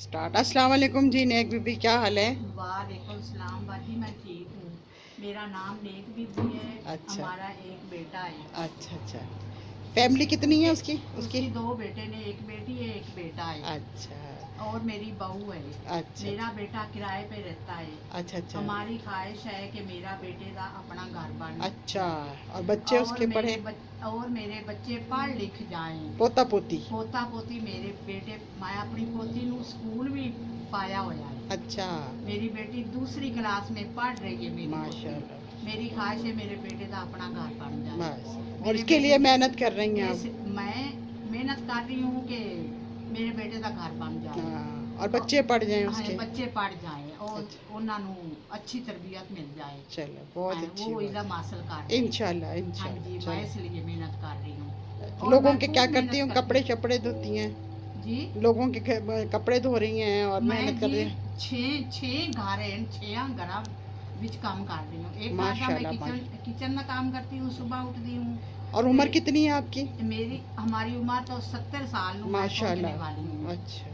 Start. अस्सलाम वालेकुम जी, नेक बीबी क्या हाल है? वालेकुम सलाम बाजी, मैं ठीक हूँ। मेरा नाम नेक बीबी है। अच्छा हमारा एक बेटा है। अच्छा अच्छा। फैमिली कितनी है उसकी? उसकी दो बेटे ने, एक बेटी है एक बेटा है। अच्छा और मेरी बहू है। अच्छा मेरा बेटा किराए पे रहता है। अच्छा अच्छा हमारी ख्वाहिश है कि मेरा बेटे का अपना घर बन अच्छा। जाए। और बच्चे उसके पढ़े? और मेरे बच्चे पढ़ लिख जाएं। पोता पोती? पोता पोती मेरे बेटे, मैं अपनी पोती नू स्कूल भी पाया होया है। अच्छा मेरी बेटी दूसरी क्लास में पढ़ रही है। मेरी पोती, माशाल्लाह। मेरी ख्वाहिश है मेरे बेटे का अपना घर बन जाए। बस, और मेरे इसके लिए मेहनत कर रही हैं आप? मैं मेहनत कर रही हूँ कि मेरे बेटे का घर बन जाए। हाँ, और बच्चे पढ़ जाएं हाँ, उसके? बच्चे पढ़ जाएं और अच्छा, उन्होंने अच्छी तरबियत मिल जाए। चलो बहुत हाँ, अच्छी वो बात इल्म है। हासिल कर रहे हैं। इंशाल्लाह हाँ इंशाल्लाह। जी, मैं इसलिए मेहनत कर रही हूँ चलो, और लोगों मैं के खूब क्या करती मेहनत हूँ, करती कपड़े हूँ शपड़े धोती हैं? जी। लोगों के कपड़े धो रही हैं और मैं मेहनत कर जी रही हैं। छे घर हैं, छे घरा विच काम कर रही हूँ। एक घर का मैं माशाल्लाह किचन में काम करती हूँ। सुबह उठती हूँ। और उम्र कितनी है आपकी? हमारी उम्र तो 70 साल मैं पहुँचने माशाल्लाह। वाली हूँ। अच्छा